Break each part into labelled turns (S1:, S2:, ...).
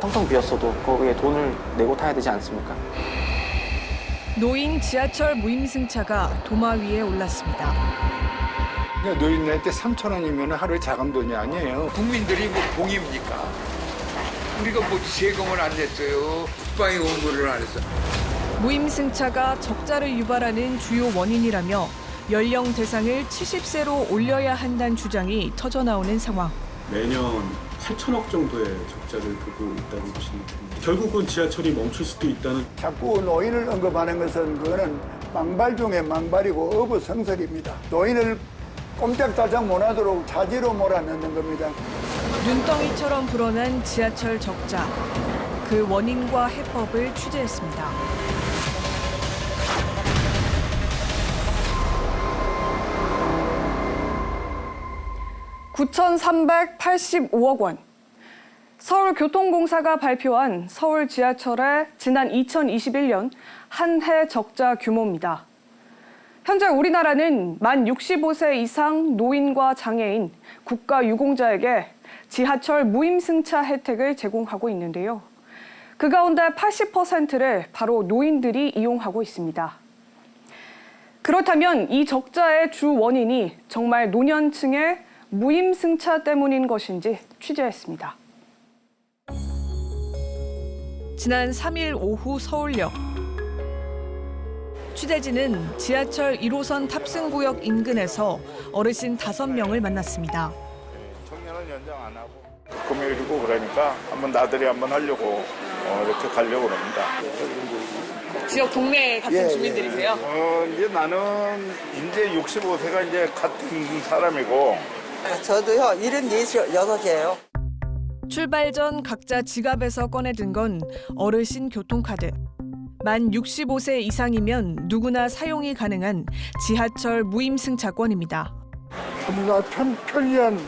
S1: 텅텅 비었어도 거기에 돈을 내고 타야 되지 않습니까?
S2: 노인 지하철 무임승차가 도마 위에 올랐습니다.
S3: 노인네한테 3,000원이면 하루에 자금돈이 아니에요.
S4: 국민들이 뭐 공입니까? 우리가 뭐 세금을 안 냈어요. 국방이 공부를 안 했어.
S2: 무임승차가 적자를 유발하는 주요 원인이라며 연령 대상을 70세로 올려야 한다는 주장이 터져나오는 상황.
S5: 매년 8천억 정도의 적자를 보고 있다고 보시면 됩니다. 결국은 지하철이 멈출 수도 있다는.
S3: 자꾸 노인을 언급하는 것은 그거는 망발 중에 망발이고 어부성설입니다. 노인을 꼼짝달싹 못하도록 자지로 몰아넣는 겁니다.
S2: 눈덩이처럼 불어난 지하철 적자. 그 원인과 해법을 취재했습니다.
S6: (9,385억 원). 서울교통공사가 발표한 서울 지하철의 지난 2021년 한 해 적자 규모입니다. 현재 우리나라는 만 65세 이상 노인과 장애인, 국가유공자에게 지하철 무임승차 혜택을 제공하고 있는데요. 그 가운데 80%를 바로 노인들이 이용하고 있습니다. 그렇다면 이 적자의 주 원인이 정말 노년층의 무임승차 때문인 것인지 취재했습니다.
S2: 지난 3일 오후 서울역. 취재진은 지하철 1호선 탑승구역 인근에서 어르신 5명을 만났습니다.
S7: 청년은 연장 안 하고 금요일이고 그러니까 한번 나들이 한번 하려고 이렇게 가려고 합니다.
S6: 지역 동네 같은 주민들이세요?
S7: 이제 나는 이제 65세가 이제 같은 사람이고.
S8: 저도요, 76이에요.
S2: 출발 전 각자 지갑에서 꺼내든 건 어르신 교통카드. 만 65세 이상이면 누구나 사용이 가능한 지하철 무임승차권입니다.
S3: 너무나 편리한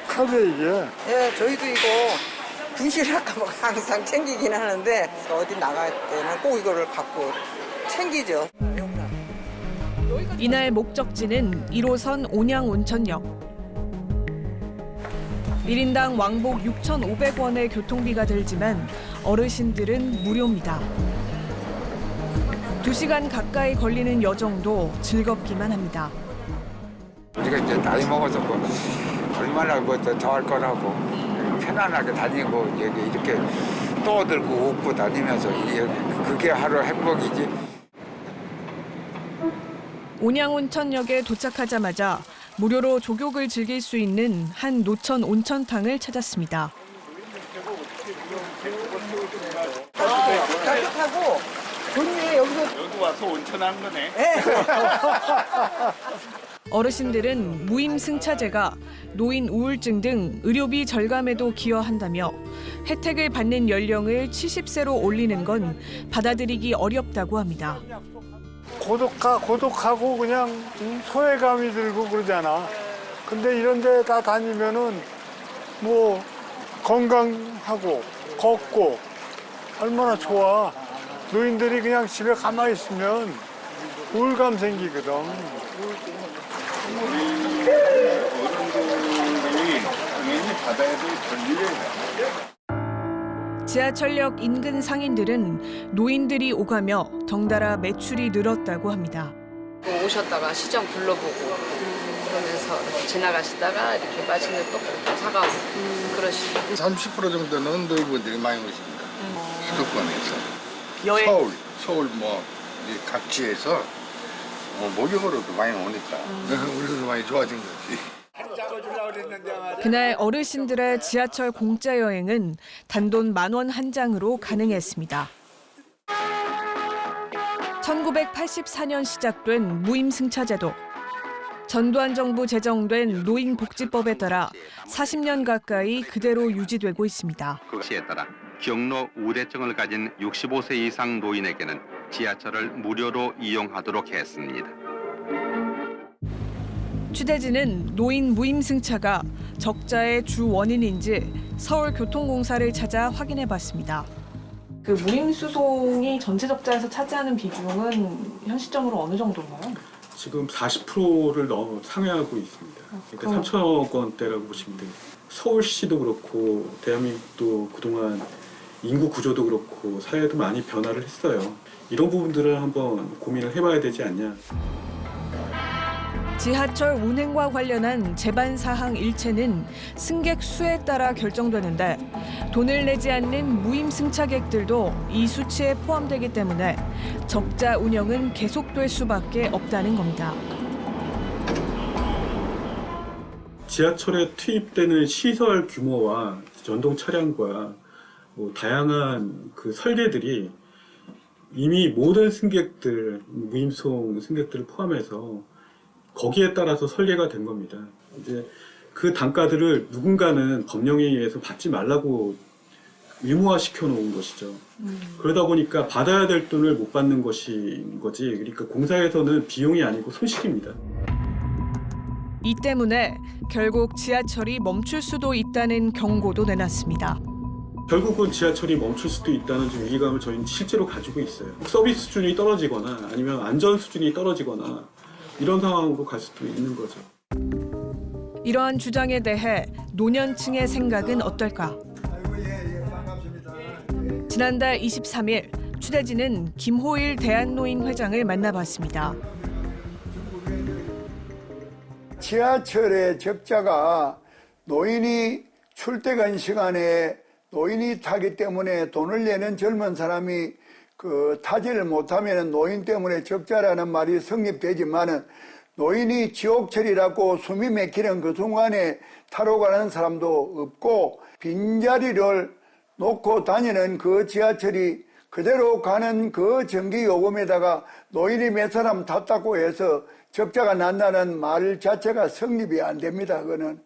S3: 카드 이게.
S8: 예, 저희도 이거 분실할까 봐 항상 챙기긴 하는데 어디 나갈 때는 꼭 이거를 갖고 챙기죠.
S2: 이날 목적지는 1호선 온양온천역. 1인당 왕복 6,500원의 교통비가 들지만 어르신들은 무료입니다. 2시간 가까이 걸리는 여정도 즐겁기만 합니다.
S4: 우리가 이제 나이 먹어서 뭐 얼마나 뭐 더 할 거라고 편안하게 다니고 이렇게 떠들고 웃고 다니면서 그게 하루 행복이지.
S2: 온양온천역에 도착하자마자 무료로 조격을 즐길 수 있는 한 노천 온천탕을 찾았습니다.
S8: 따뜻하고 좋네, 여기서.
S7: 여기 와서 온천한 거네.
S2: 어르신들은 무임승차제가 노인 우울증 등 의료비 절감에도 기여한다며 혜택을 받는 연령을 70세로 올리는 건 받아들이기 어렵다고 합니다.
S3: 고독하고 그냥 소외감이 들고 그러잖아. 근데 이런 데 다 다니면은 뭐 건강하고 걷고 얼마나 좋아. 노인들이 그냥 집에 가만히 있으면 우울감 생기거든.
S7: 어른들이 당연히 받아야 될 권리예요.
S2: 지하철역 인근 상인들은 노인들이 오가며 덩달아 매출이 늘었다고 합니다.
S9: 오셨다가 시장 둘러보고 그러면서 이렇게 지나가시다가 이렇게 맛있는 떡볶이 사가고 그러시고.
S10: 30% 정도는 노인분들이 많이 오십니다. 수도권에서.
S6: 여행.
S10: 서울 각 지에서 목욕으로도 많이 오니까 우리도 많이 좋아진 거지.
S2: 그날 어르신들의 지하철 공짜 여행은 단돈 10,000원 한 장으로 가능했습니다. 1984년 시작된 무임승차제도. 전두환 정부 제정된 노인복지법에 따라 40년 가까이 그대로 유지되고 있습니다.
S11: 그것에 따라 경로 우대증을 가진 65세 이상 노인에게는 지하철을 무료로 이용하도록 했습니다.
S2: 취재진은 노인 무임승차가 적자의 주 원인인지 서울교통공사를 찾아 확인해봤습니다.
S12: 그 무임수송이 전체 적자에서 차지하는 비중은 현 시점으로 어느 정도인가요?
S5: 지금 40%를 상회하고 있습니다. 그러니까 3천억 원대라고 보시면 돼요. 서울시도 그렇고 대한민국도 그동안 인구 구조도 그렇고 사회도 많이 변화를 했어요. 이런 부분들을 한번 고민을 해봐야 되지 않냐.
S2: 지하철 운행과 관련한 제반 사항 일체는 승객 수에 따라 결정되는데 돈을 내지 않는 무임 승차객들도 이 수치에 포함되기 때문에 적자 운영은 계속될 수밖에 없다는 겁니다.
S5: 지하철에 투입되는 시설 규모와 전동 차량과 다양한 그 설계들이 이미 모든 승객들, 무임송 승객들을 포함해서 거기에 따라서 설계가 된 겁니다. 이제 그 단가들을 누군가는 법령에 의해서 받지 말라고 의무화시켜 놓은 것이죠. 그러다 보니까 받아야 될 돈을 못 받는 것인 거지. 그러니까 공사에서는 비용이 아니고 손실입니다.
S2: 이 때문에 결국 지하철이 멈출 수도 있다는 경고도 내놨습니다.
S5: 결국은 지하철이 멈출 수도 있다는 좀 위기감을 저희는 실제로 가지고 있어요. 서비스 수준이 떨어지거나 아니면 안전 수준이 떨어지거나 이런 상황으로 갈 수도 있는 거죠.
S2: 이러한 주장에 대해 노년층의 생각은 어떨까? 지난달 23일 취재진은 김호일 대한노인 회장을 만나봤습니다.
S3: 지하철의 적자가 노인이 출퇴근 시간에 노인이 타기 때문에 돈을 내는 젊은 사람이 타지를 못하면 노인 때문에 적자라는 말이 성립되지만은 노인이 지옥철이라고 숨이 막히는 그 순간에 타러 가는 사람도 없고 빈자리를 놓고 다니는 그 지하철이 그대로 가는 그 전기요금에다가 노인이 몇 사람 탔다고 해서 적자가 난다는 말 자체가 성립이 안 됩니다. 그거는.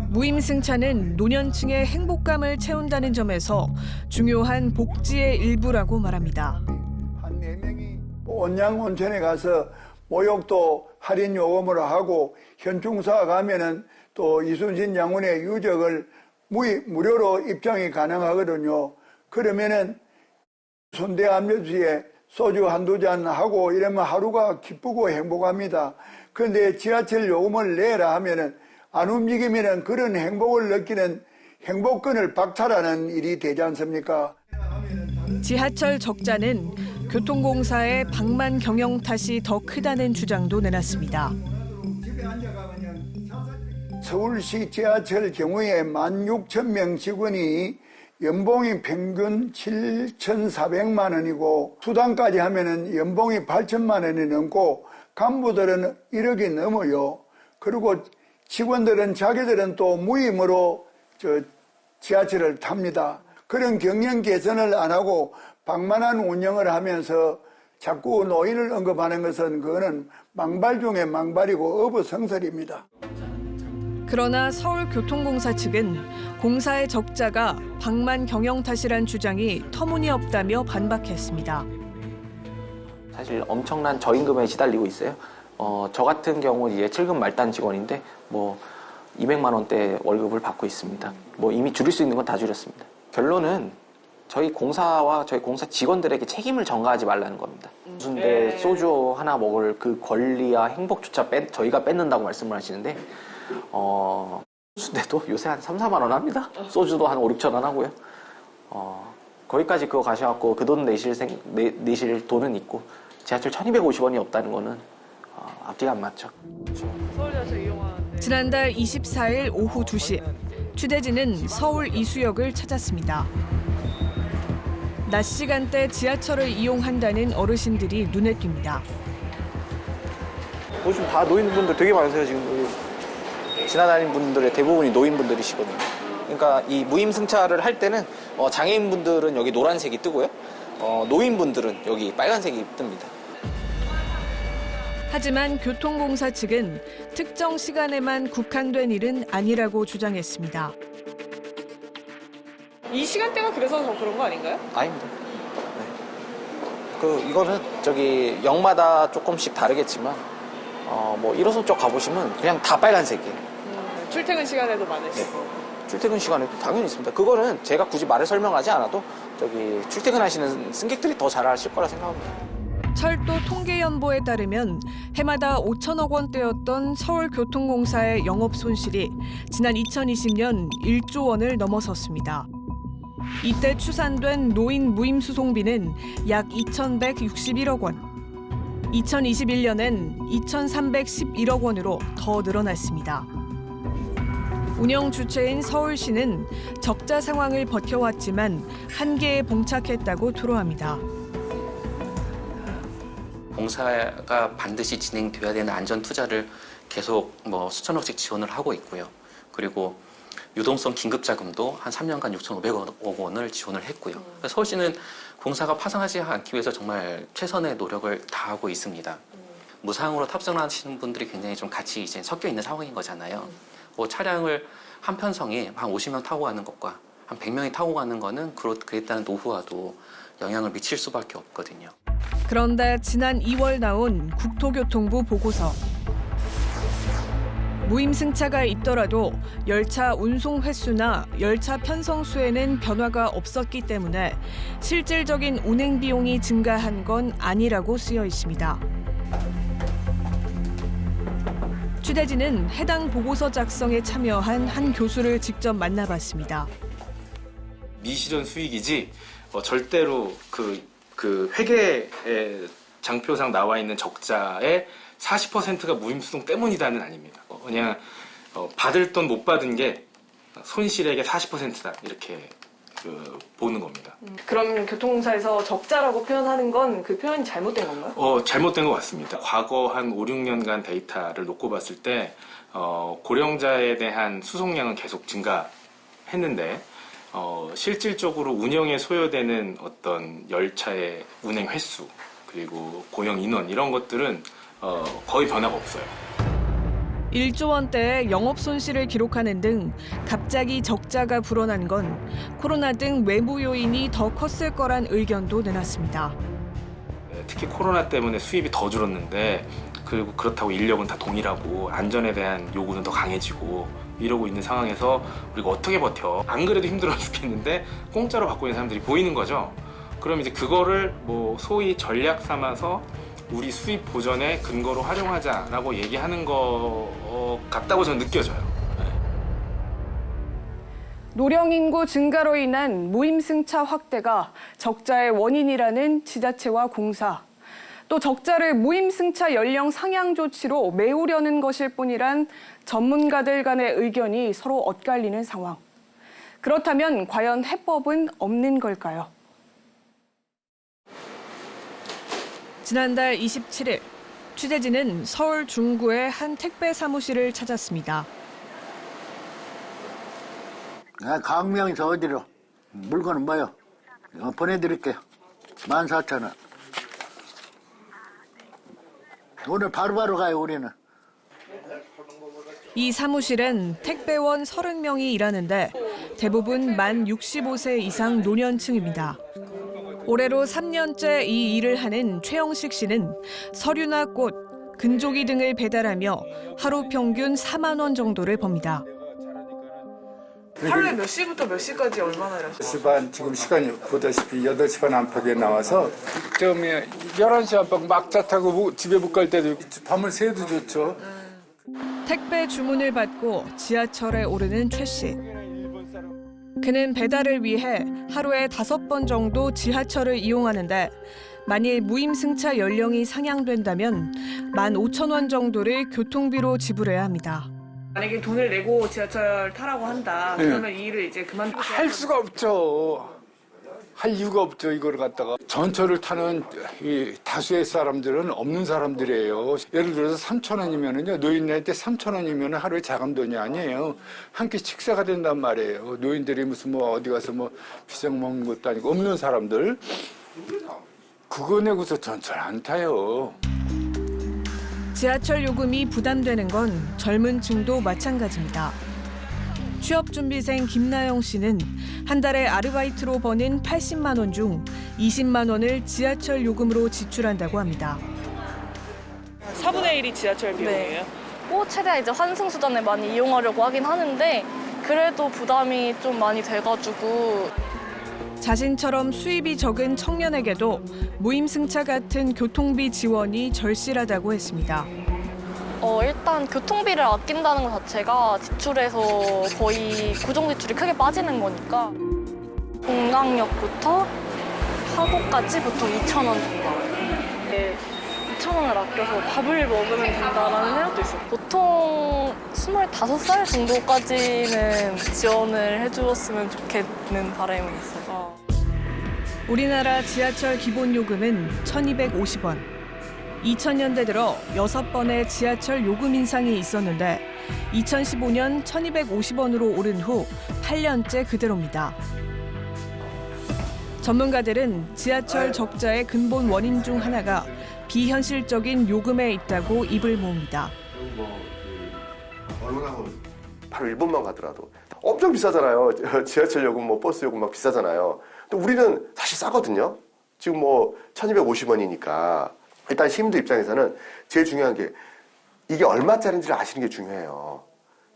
S2: 무임승차는 노년층의 행복감을 채운다는 점에서 중요한 복지의 일부라고 말합니다.
S3: 한 4명이 온양온천에 가서 목욕도 할인 요금으로 하고 현충사 가면은 또 이순신 장군의 유적을 무료로 입장이 가능하거든요. 그러면은 순대암요시에 소주 한두 잔 하고 이러면 하루가 기쁘고 행복합니다. 그런데 지하철 요금을 내라 하면은 안 움직이면은 그런 행복을 느끼는 행복권을 박탈하는 일이 되지 않습니까?
S2: 지하철 적자는 교통공사의 방만 경영 탓이 더 크다는 주장도 내놨습니다.
S3: 서울시 지하철 경우에 16,000명 직원이 연봉이 평균 7,400만 원이고 수당까지 하면은 연봉이 8천만 원이 넘고 간부들은 1억이 넘어요. 그리고 직원들은 자기들은 또 무임으로 지하철을 탑니다. 그런 경영 개선을 안 하고 방만한 운영을 하면서 자꾸 노인을 언급하는 것은 그거는 망발 중에 망발이고 어부성설입니다.
S2: 그러나 서울교통공사 측은 공사의 적자가 방만 경영 탓이란 주장이 터무니없다며 반박했습니다.
S1: 사실 엄청난 저임금에 시달리고 있어요. 저 같은 경우 이제 7급 말단 직원인데 200만 원대 월급을 받고 있습니다. 이미 줄일 수 있는 건 다 줄였습니다. 결론은 저희 공사와 저희 공사 직원들에게 책임을 전가하지 말라는 겁니다. 무슨 소주 하나 먹을 그 권리와 행복조차 저희가 뺏는다고 말씀을 하시는데 순대도 요새 한 3, 4만 원 합니다. 소주도 한 5, 6천 원 하고요. 거기까지 그거 가셔갖고 그 돈 내실 돈은 있고 지하철 1250원이 없다는 거는 앞뒤가 안 맞죠.
S2: 지난달 24일 오후 2시 취재진은 서울 이수역을 찾았습니다. 낮 시간대 지하철을 이용한다는 어르신들이 눈에 띕니다.
S1: 요즘 다 노인분들 되게 많으세요. 지금 지나다니는 분들의 대부분이 노인분들이시거든요. 그러니까 이 무임승차를 할 때는 장애인분들은 여기 노란색이 뜨고요. 노인분들은 여기 빨간색이 뜹니다.
S2: 하지만 교통공사 측은 특정 시간에만 국한된 일은 아니라고 주장했습니다.
S12: 이 시간대가 그래서 더 그런 거 아닌가요?
S1: 아닙니다. 네. 이거는 역마다 조금씩 다르겠지만 1호선 쪽 가보시면 그냥 다 빨간색이에요.
S12: 출퇴근 시간에도 많으시고.
S1: 네. 출퇴근 시간에도 당연히 있습니다. 그거는 제가 굳이 말을 설명하지 않아도 출퇴근하시는 승객들이 더 잘 아실 거라 생각합니다.
S2: 철도 통계연보에 따르면 해마다 5천억 원대였던 서울교통공사의 영업 손실이 지난 2020년 1조 원을 넘어섰습니다. 이때 추산된 노인 무임수송비는 약 2,161억 원. 2021년엔 2,311억 원으로 더 늘어났습니다. 운영 주체인 서울시는 적자 상황을 버텨왔지만 한계에 봉착했다고 토로합니다.
S13: 공사가 반드시 진행돼야 되는 안전 투자를 계속 수천억씩 지원을 하고 있고요. 그리고 유동성 긴급자금도 한 3년간 6,500억 원을 지원을 했고요. 서울시는 공사가 파산하지 않기 위해서 정말 최선의 노력을 다하고 있습니다. 무상으로 탑승하시는 분들이 굉장히 좀 같이 이제 섞여 있는 상황인 거잖아요. 차량을 한 편성에 한 50명 타고 가는 것과 한 100명이 타고 가는 거는 그랬다는 노후와도 영향을 미칠 수밖에 없거든요.
S2: 그런데 지난 2월 나온 국토교통부 보고서. 무임승차가 있더라도 열차 운송 횟수나 열차 편성 수에는 변화가 없었기 때문에 실질적인 운행 비용이 증가한 건 아니라고 쓰여 있습니다. 취재진은 해당 보고서 작성에 참여한 한 교수를 직접 만나봤습니다.
S14: 미실현 수익이지 절대로 그 회계의 장표상 나와 있는 적자의 40%가 무임수송 때문이다는 아닙니다. 그냥 받을 돈 못 받은 게 손실액의 40%다 이렇게 보는 겁니다.
S12: 그럼 교통공사에서 적자라고 표현하는 건 그 표현이 잘못된 건가요?
S14: 잘못된 것 같습니다. 과거 한 5, 6년간 데이터를 놓고 봤을 때 고령자에 대한 수송량은 계속 증가했는데 실질적으로 운영에 소요되는 어떤 열차의 운행 횟수 그리고 고용 인원 이런 것들은 거의 변화가 없어요.
S2: 1조 원대의 영업 손실을 기록하는 등 갑자기 적자가 불어난 건 코로나 등 외부 요인이 더 컸을 거란 의견도 내놨습니다.
S14: 특히 코로나 때문에 수입이 더 줄었는데 그리고 그렇다고 인력은 다 동일하고 안전에 대한 요구는 더 강해지고 이러고 있는 상황에서 우리가 어떻게 버텨? 안 그래도 힘들어 죽겠는데 공짜로 받고 있는 사람들이 보이는 거죠. 그럼 이제 그거를 소위 전략 삼아서 우리 수입 보전의 근거로 활용하자라고 얘기하는 것 같다고 저는 느껴져요.
S6: 노령 인구 증가로 인한 무임승차 확대가 적자의 원인이라는 지자체와 공사. 또 적자를 무임승차 연령 상향 조치로 메우려는 것일 뿐이란 전문가들 간의 의견이 서로 엇갈리는 상황. 그렇다면 과연 해법은 없는 걸까요?
S2: 지난달 27일 취재진은 서울 중구의 한 택배 사무실을 찾았습니다.
S10: 강명에서 어디로? 물건은 뭐요? 보내드릴게요. 14,000원. 오늘 바로바로 가요, 우리는.
S2: 이 사무실엔 택배원 30명이 일하는데 대부분 만 65세 이상 노년층입니다. 올해로 3년째 이 일을 하는 최영식 씨는 서류나 꽃, 근조기 등을 배달하며 하루 평균 4만 원 정도를 법니다.
S12: 하루에 몇 시부터 몇 시까지 얼마나 일하시나요?
S4: 10시 반 지금 시간이 보다시피 8시 반 안팎에 나와서 처음에 11시 안팎 막차 타고 집에 못 갈 때도 밤을 새도 좋죠.
S2: 택배 주문을 받고 지하철에 오르는 최 씨. 그는 배달을 위해 하루에 5번 정도 지하철을 이용하는데 만일 무임승차 연령이 상향된다면 15,000원 정도를 교통비로 지불해야 합니다.
S12: 만약에 돈을 내고 지하철 타라고 한다. 그러면 이 일을 이제 그만두셔야
S4: 할 수가 없죠. 할 이유가 없죠. 이걸 갖다가 전철을 타는 이 다수의 사람들은 없는 사람들이에요. 예를 들어서 3,000원이면은요 노인 나이 때 3,000원이면 하루에 자금 돈이 아니에요. 한 끼 식사가 된단 말이에요. 노인들이 무슨 어디 가서 비상 먹는 것도 아니고 없는 사람들 그거 내고서 전철 안 타요.
S2: 지하철 요금이 부담되는 건 젊은 층도 마찬가지입니다. 취업준비생 김나영 씨는 한 달에 아르바이트로 버는 80만 원 중 20만 원을 지하철 요금으로 지출한다고 합니다.
S12: 4분의 1이 지하철 비용이에요?
S15: 최대한 이제 환승수단을 많이 이용하려고 하긴 하는데 그래도 부담이 좀 많이 돼가지고
S2: 자신처럼 수입이 적은 청년에게도 무임승차 같은 교통비 지원이 절실하다고 했습니다.
S15: 일단 교통비를 아낀다는 것 자체가 지출에서 거의 고정 지출이 크게 빠지는 거니까. 동강역부터 화곡까지 보통 2,000원 정도 나와요. 2,000원을 아껴서 밥을 먹으면 된다라는 생각도 있어요. 보통 25살 정도까지는 지원을 해주었으면 좋겠는 바람이 있어요.
S2: 우리나라 지하철 기본 요금은 1,250원. 2000년대 들어 6번의 지하철 요금 인상이 있었는데 2015년 1,250원으로 오른 후 8년째 그대로입니다. 전문가들은 지하철 적자의 근본 원인 중 하나가 비현실적인 요금에 있다고 입을 모읍니다.
S16: 바로 일본만 가더라도 엄청 비싸잖아요. 지하철 요금, 뭐 버스 요금 막 비싸잖아요. 근데 우리는 사실 싸거든요. 지금 뭐 1,250원이니까 일단 시민들 입장에서는 제일 중요한 게 이게 얼마짜리인지를 아시는 게 중요해요.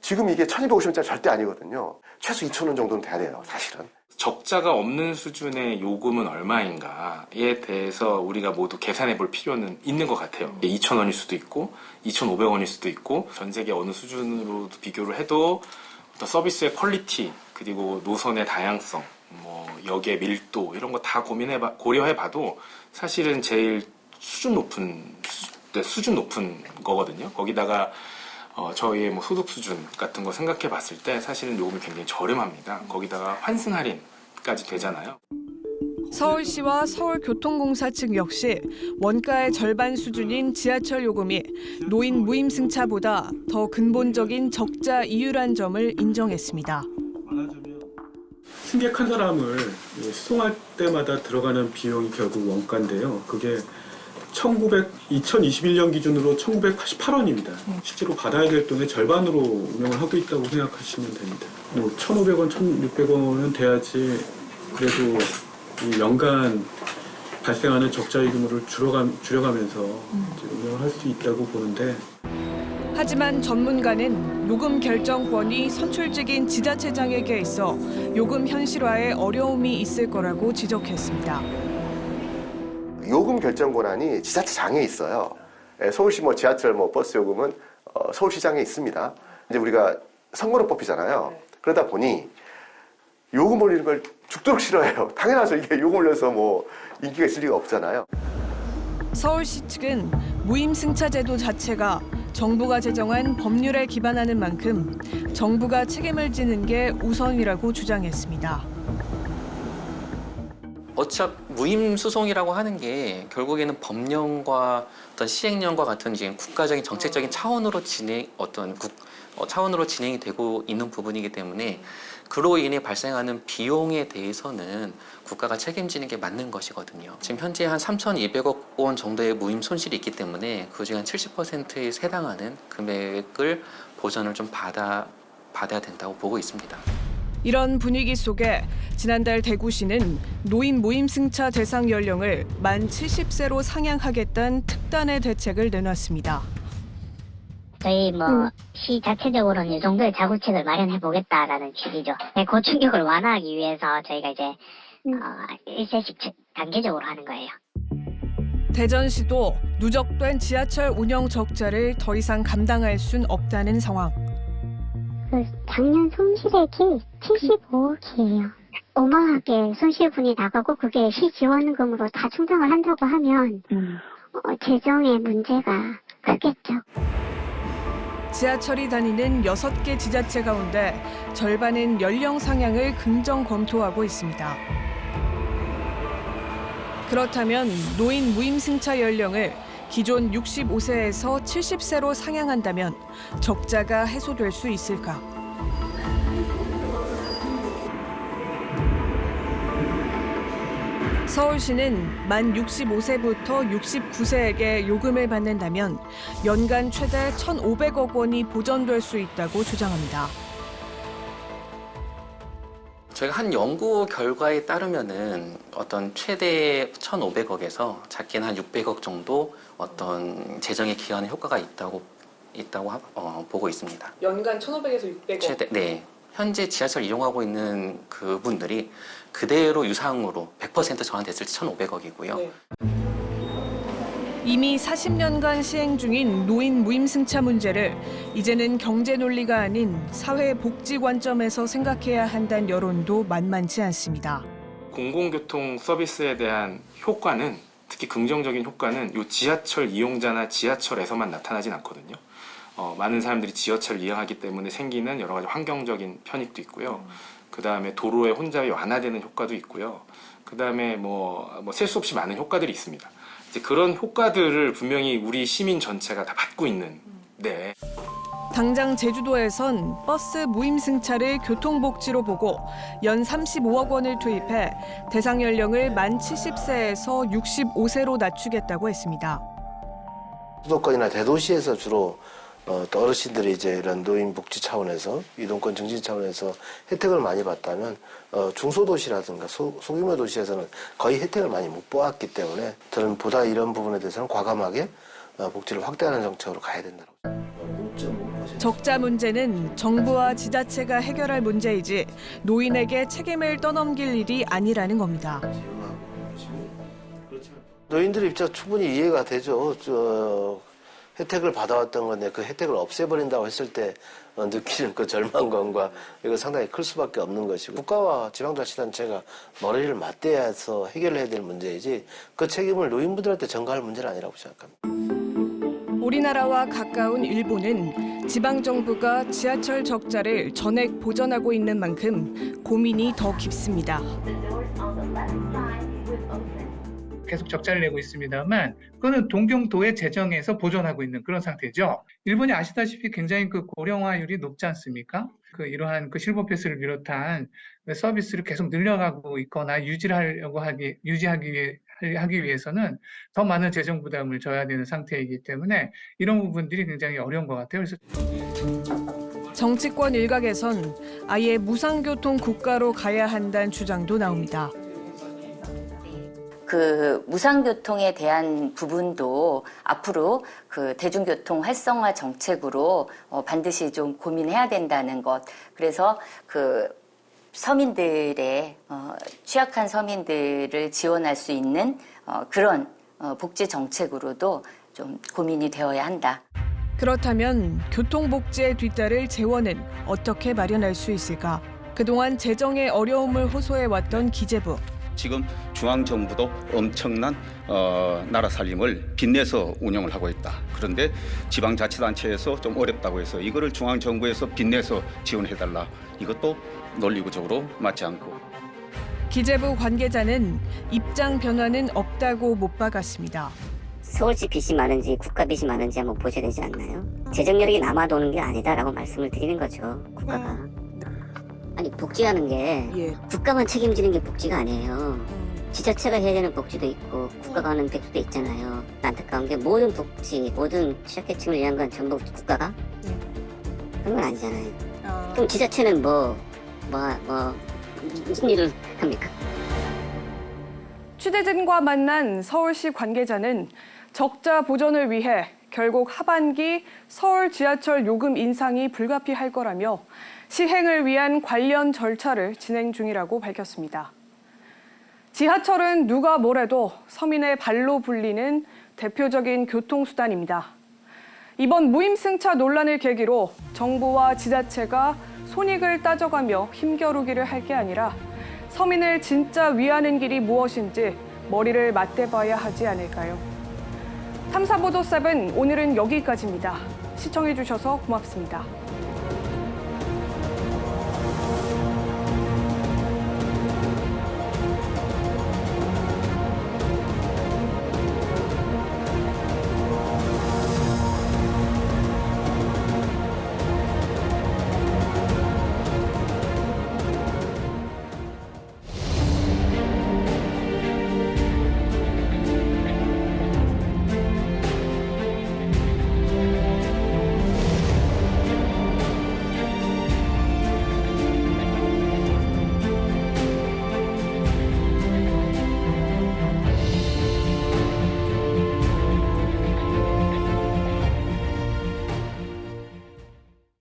S16: 지금 이게 1,250원짜리 절대 아니거든요. 최소 2,000원 정도는 돼야 돼요, 사실은.
S14: 적자가 없는 수준의 요금은 얼마인가에 대해서 우리가 모두 계산해 볼 필요는 있는 것 같아요. 2,000원일 수도 있고 2,500원일 수도 있고 전 세계 어느 수준으로 비교를 해도 어떤 서비스의 퀄리티 그리고 노선의 다양성 뭐 역의 밀도 이런 거 다 고려해봐도 사실은 제일 수준 높은 거거든요. 거기다가 저희의 뭐 소득 수준 같은 거 생각해 봤을 때 사실은 요금이 굉장히 저렴합니다. 거기다가 환승 할인까지 되잖아요.
S2: 서울시와 서울교통공사 측 역시 원가의 절반 수준인 지하철 요금이 노인 무임승차보다 더 근본적인 적자 이유란 점을 인정했습니다.
S5: 승객 한 사람을 수송할 때마다 들어가는 비용이 결국 원가인데요. 그게 2021년 기준으로 1,988원입니다. 실제로 받아야 될 돈의 절반으로 운영을 하고 있다고 생각하시면 됩니다. 뭐 1,500원, 1,600원은 돼야지 그래도 이 연간 발생하는 적자의 규모를 줄여가면서 이제 운영을 할 수 있다고 보는데
S2: 하지만 전문가는 요금 결정권이 선출직인 지자체장에게 있어 요금 현실화에 어려움이 있을 거라고 지적했습니다.
S16: 요금 결정 권한이 지자체장에 있어요. 서울시 뭐 지하철 뭐 버스 요금은 서울시장에 있습니다. 이제 우리가 선거로 뽑히잖아요. 그러다 보니 요금 올리는 걸 죽도록 싫어해요. 당연하죠. 이게 요금 올려서 뭐 인기가 있을 리가 없잖아요.
S2: 서울시 측은 무임승차 제도 자체가 정부가 제정한 법률에 기반하는 만큼 정부가 책임을 지는 게 우선이라고 주장했습니다.
S13: 무임수송이라고 하는 게 결국에는 법령과 어떤 시행령과 같은 이제 국가적인 정책적인 차원으로 차원으로 진행이 되고 있는 부분이기 때문에 그로 인해 발생하는 비용에 대해서는 국가가 책임지는 게 맞는 것이거든요. 지금 현재 한 3,200억 원 정도의 무임 손실이 있기 때문에 그중에 한 70%에 해당하는 금액을 보전을 좀 받아야 된다고 보고 있습니다.
S2: 이런 분위기 속에 지난달 대구시는 노인 무임승차 대상 연령을 만 70세로 상향하겠다는 특단의 대책을 내놨습니다.
S17: 저희 시 자체적으로는 이 정도의 자구책을 마련해 보겠다라는 취지죠. 고충격을 완화하기 위해서 저희가 이제 일세씩 단계적으로 하는 거예요.
S2: 대전시도 누적된 지하철 운영 적자를 더 이상 감당할 순 없다는 상황.
S17: 작년 손실액이 75억이에요. 어마하게 손실분이 나가고 그게 시 지원금으로 다 충당을 한다고 하면 재정에 문제가 크겠죠.
S2: 지하철이 다니는 6개 지자체 가운데 절반은 연령 상향을 긍정 검토하고 있습니다. 그렇다면 노인 무임승차 연령을 기존 65세에서 70세로 상향한다면 적자가 해소될 수 있을까? 서울시는 만 65세부터 69세에게 요금을 받는다면 연간 최대 1,500억 원이 보전될 수 있다고 주장합니다.
S13: 저희가 한 연구 결과에 따르면은 어떤 최대 1,500억에서 작게는 한 600억 정도 어떤 재정에 기여하는 효과가 있다고 보고 있습니다.
S12: 연간 1,500에서 600억.
S13: 최대, 네. 현재 지하철 이용하고 있는 그분들이 그대로 유상으로 100% 전환됐을 때 1,500억이고요.
S12: 네.
S2: 이미 40년간 시행 중인 노인 무임승차 문제를 이제는 경제 논리가 아닌 사회 복지 관점에서 생각해야 한다는 여론도 만만치 않습니다.
S14: 공공교통 서비스에 대한 효과는, 특히 긍정적인 효과는 요 지하철 이용자나 지하철에서만 나타나진 않거든요. 많은 사람들이 지하철을 이용하기 때문에 생기는 여러 가지 환경적인 편익도 있고요. 그 다음에 도로의 혼잡이 완화되는 효과도 있고요. 그 다음에 셀 수 없이 많은 효과들이 있습니다. 이제 그런 효과들을 분명히 우리 시민 전체가 다 받고 있는. 네.
S2: 당장 제주도에선 버스 무임승차를 교통복지로 보고 연 35억 원을 투입해 대상 연령을 만 70세에서 65세로 낮추겠다고 했습니다.
S18: 수도권이나 대도시에서 주로 또 어르신들이 이제 이런 노인 복지 차원에서 이동권 증진 차원에서 혜택을 많이 받다면 중소도시라든가 소규모 도시에서는 거의 혜택을 많이 못 보았기 때문에 저는 보다 이런 부분에 대해서는 과감하게 복지를 확대하는 정책으로 가야 된다고.
S2: 적자 문제는 정부와 지자체가 해결할 문제이지 노인에게 책임을 떠넘길 일이 아니라는 겁니다.
S18: 노인들 입장 충분히 이해가 되죠. 혜택을 받아왔던 건데 그 혜택을 없애버린다고 했을 때 느끼는 그 절망감과 이거 상당히 클 수밖에 없는 것이고, 국가와 지방자치단체가 머리를 맞대어서 해결을 해야 될 문제이지 그 책임을 노인분들한테 전가할 문제는 아니라고 생각합니다.
S2: 우리나라와 가까운 일본은 지방정부가 지하철 적자를 전액 보전하고 있는 만큼 고민이 더 깊습니다.
S19: 계속 적자를 내고 있습니다만 그거는 동경도의 재정에서 보존하고 있는 그런 상태죠. 일본이 아시다시피 굉장히 그 고령화율이 높지 않습니까? 이러한 실버패스를 비롯한 서비스를 계속 늘려가고 있거나 유지하기 위해서는 더 많은 재정 부담을 져야 되는 상태이기 때문에 이런 부분들이 굉장히 어려운 것 같아요. 그래서
S2: 정치권 일각에선 아예 무상교통 국가로 가야 한다는 주장도 나옵니다.
S20: 그 무상교통에 대한 부분도 앞으로 그 대중교통 활성화 정책으로 반드시 좀 고민해야 된다는 것. 그래서 그 서민들의 취약한 서민들을 지원할 수 있는 그런 복지 정책으로도 좀 고민이 되어야 한다.
S2: 그렇다면 교통복지에 뒤따를 재원은 어떻게 마련할 수 있을까? 그동안 재정의 어려움을 호소해왔던 기재부.
S21: 지금 중앙정부도 엄청난 나라 살림을 빚내서 운영을 하고 있다. 그런데 지방자치단체에서 좀 어렵다고 해서 이거를 중앙정부에서 빚내서 지원해달라. 이것도 논리적으로 맞지 않고.
S2: 기재부 관계자는 입장 변화는 없다고 못 박았습니다.
S17: 서울시 빚이 많은지 국가 빚이 많은지 한번 보셔야 되지 않나요? 재정력이 남아도는 게 아니다라고 말씀을 드리는 거죠, 국가가. 아니, 복지하는 게 국가만 책임지는 게 복지가 아니에요. 지자체가 해야 되는 복지도 있고 국가가 하는 복지도 있잖아요. 안타까운 게 모든 복지, 모든 취약계층을 위한 건 전부 국가가? 그런 건 아니잖아요. 그럼 지자체는 무슨 일을 합니까?
S6: 취재진과 만난 서울시 관계자는 적자 보전을 위해 결국 하반기 서울 지하철 요금 인상이 불가피할 거라며 시행을 위한 관련 절차를 진행 중이라고 밝혔습니다. 지하철은 누가 뭐래도 서민의 발로 불리는 대표적인 교통수단입니다. 이번 무임승차 논란을 계기로 정부와 지자체가 손익을 따져가며 힘겨루기를 할 게 아니라 서민을 진짜 위하는 길이 무엇인지 머리를 맞대봐야 하지 않을까요? 탐사보도 7 오늘은 여기까지입니다. 시청해주셔서 고맙습니다.